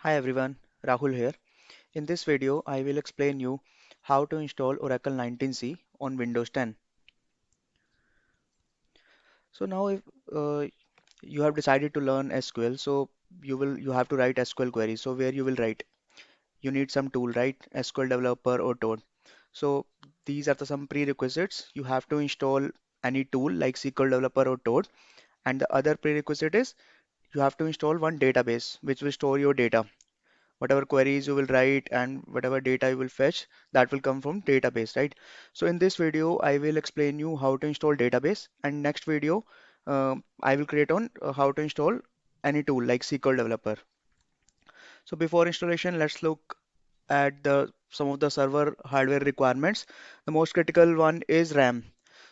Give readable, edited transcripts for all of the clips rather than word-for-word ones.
Hi everyone, Rahul here. In this video, I will explain you how to install Oracle 19c on Windows 10. So now if uh, you have decided to learn SQL, so you have to write SQL queries. So where you will write? You need some tool, right? SQL Developer or Toad. So these are the some prerequisites. You have to install any tool like SQL Developer or Toad. And the other prerequisite is you have to install one database which will store your data. Whatever queries you will write and whatever data you will fetch, that will come from database, right? So in this video I will explain you how to install database, and next video I will create on how to install any tool like SQL Developer. So before installation, let's look at the some of the server hardware requirements. The most critical one is RAM.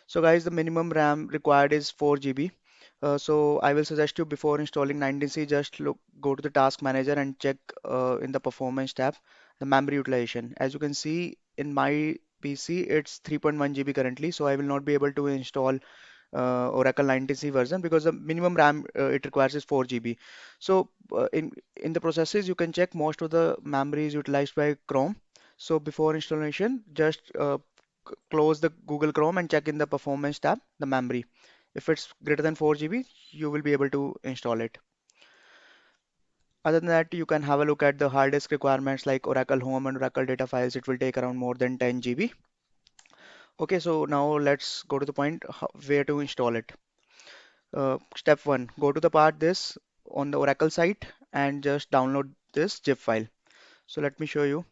So guys, the minimum RAM required is 4 GB. So I will suggest you before installing 19c, just go to the task manager and check in the performance tab the memory utilization. As you can see in my PC, it's 3.1 GB currently, so I will not be able to install Oracle 90C version because the minimum RAM it requires is 4 GB. So in the processes you can check most of the memory is utilized by Chrome. So before installation, just close the Google Chrome and check in the performance tab the memory. If it's greater than 4 GB, you will be able to install it. Other than that, you can have a look at the hard disk requirements like Oracle Home and Oracle data files. It will take around more than 10 GB. Okay, so now let's go to the point where to install it. Step one, go to the part this on the Oracle site and just download this zip file. So let me show you.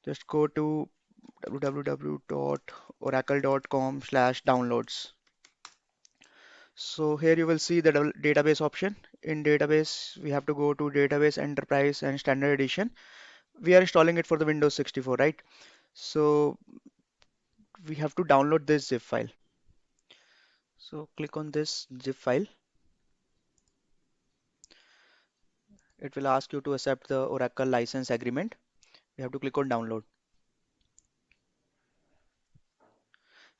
Just go to www.oracle.com/downloads. So here you will see the database option. In database, we have to go to database enterprise and standard edition. We are installing it for the Windows 64, right? So we have to download this zip file. So click on this zip file. It will ask you to accept the Oracle license agreement. We have to click on download.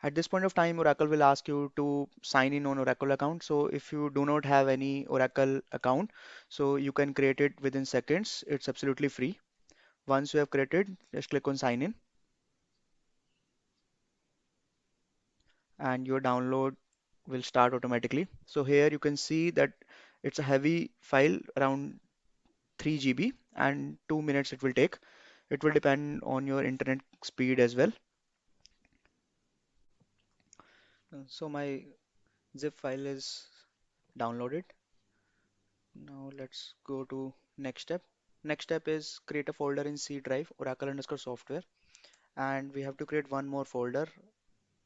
At this point of time, Oracle will ask you to sign in on Oracle account. So if you do not have any Oracle account, so you can create it within seconds. It's absolutely free. Once you have created, just click on sign in and your download will start automatically. So here you can see that it's a heavy file around 3 GB and 2 minutes it will take. It will depend on your internet speed as well. So my zip file is downloaded. Now let's go to next step. Next step is create a folder in C drive, Oracle underscore software, and we have to create one more folder,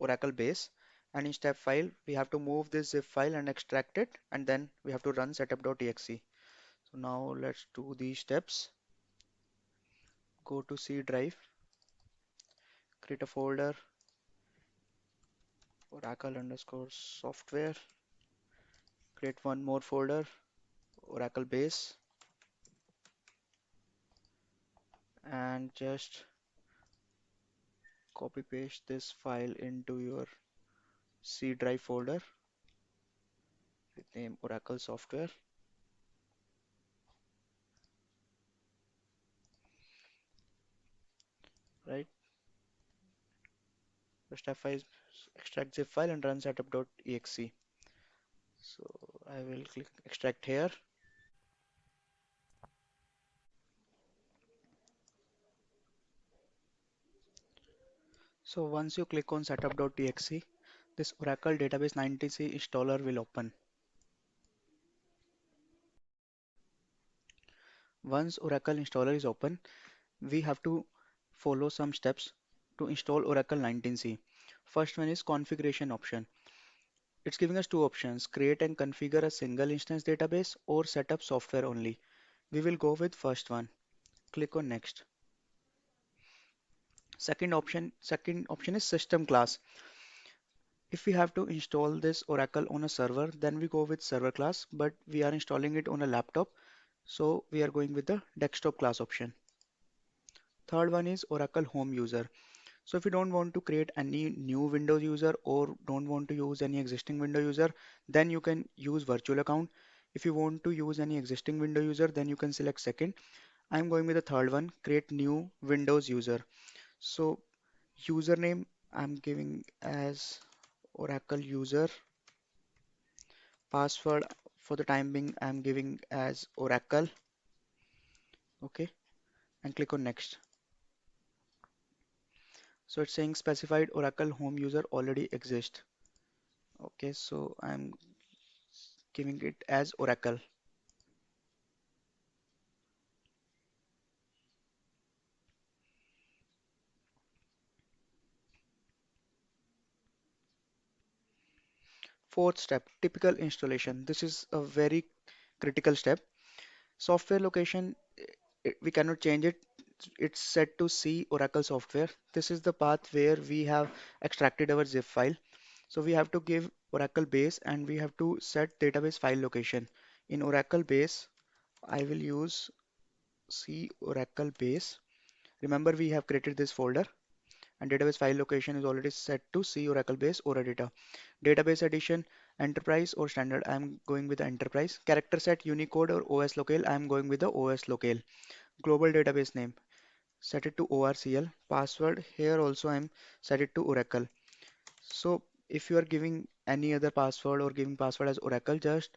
Oracle base. And in step file, we have to move this zip file and extract it, and then we have to run setup.exe. So now let's do these steps. Go to C drive, create a folder, Oracle underscore software, create one more folder, Oracle base, and just copy paste this file into your C drive folder with name Oracle software, right? The step file is extract zip file and run setup.exe. So I will click extract here. So once you click on setup.exe, this Oracle Database 90c installer will open. Once Oracle installer is open, we have to follow some steps to install Oracle 19c. First one is configuration option. It's giving us two options, create and configure a single instance database or set up software only. We will go with first one. Click on next. Second option is system class. If we have to install this Oracle on a server, then we go with server class, but we are installing it on a laptop, so we are going with the desktop class option. Third one is Oracle home user. So if you don't want to create any new Windows user or don't want to use any existing Windows user, then you can use virtual account. If you want to use any existing Windows user, then you can select second. I'm going with the third one, create new Windows user. So username I'm giving as Oracle user, password for the time being I'm giving as Oracle, okay, and click on next. So it's saying specified Oracle home user already exists. Okay, so I'm giving it as Oracle. Fourth step, typical installation. This is a very critical step. Software location, we cannot change it. It's set to C Oracle software. This is the path where we have extracted our zip file. So we have to give Oracle base and we have to set database file location. In Oracle base, I will use C Oracle base. Remember we have created this folder and database file location is already set to C Oracle base or data. Database edition, enterprise or standard. I'm going with the enterprise. Character set, Unicode or OS locale. I'm going with the OS locale. Global database name, set it to ORCL. Password, here also I'm set it to Oracle. So if you are giving any other password or giving password as Oracle, just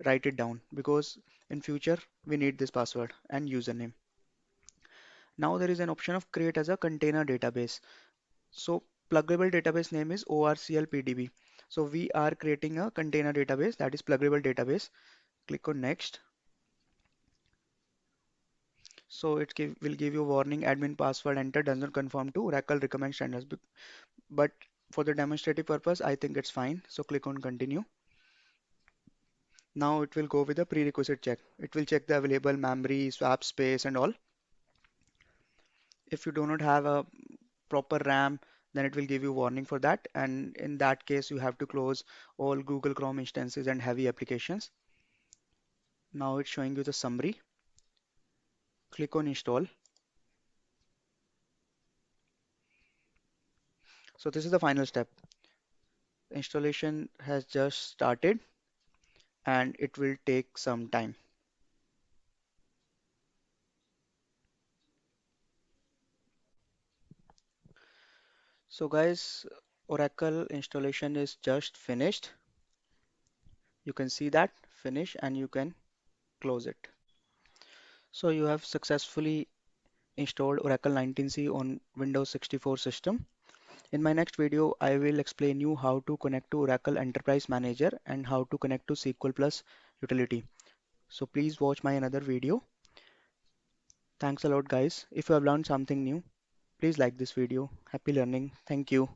write it down because in future we need this password and username. Now there is an option of create as a container database. So pluggable database name is ORCL PDB. So we are creating a container database that is pluggable database. Click on next. So will give you warning admin password enter does not conform to Oracle recommend standards. But for the demonstrative purpose, I think it's fine. So click on continue. Now it will go with a prerequisite check. It will check the available memory, swap space and all. If you do not have a proper RAM, then it will give you warning for that. And in that case, you have to close all Google Chrome instances and heavy applications. Now it's showing you the summary. Click on install. So this is the final step. Installation has just started and it will take some time. So guys, Oracle installation is just finished. You can see that finish and you can close it. So you have successfully installed Oracle 19c on Windows 64 system. In my next video, I will explain you how to connect to Oracle Enterprise Manager and how to connect to SQL Plus utility. So please watch my another video. Thanks a lot guys. If you have learned something new, please like this video. Happy learning. Thank you.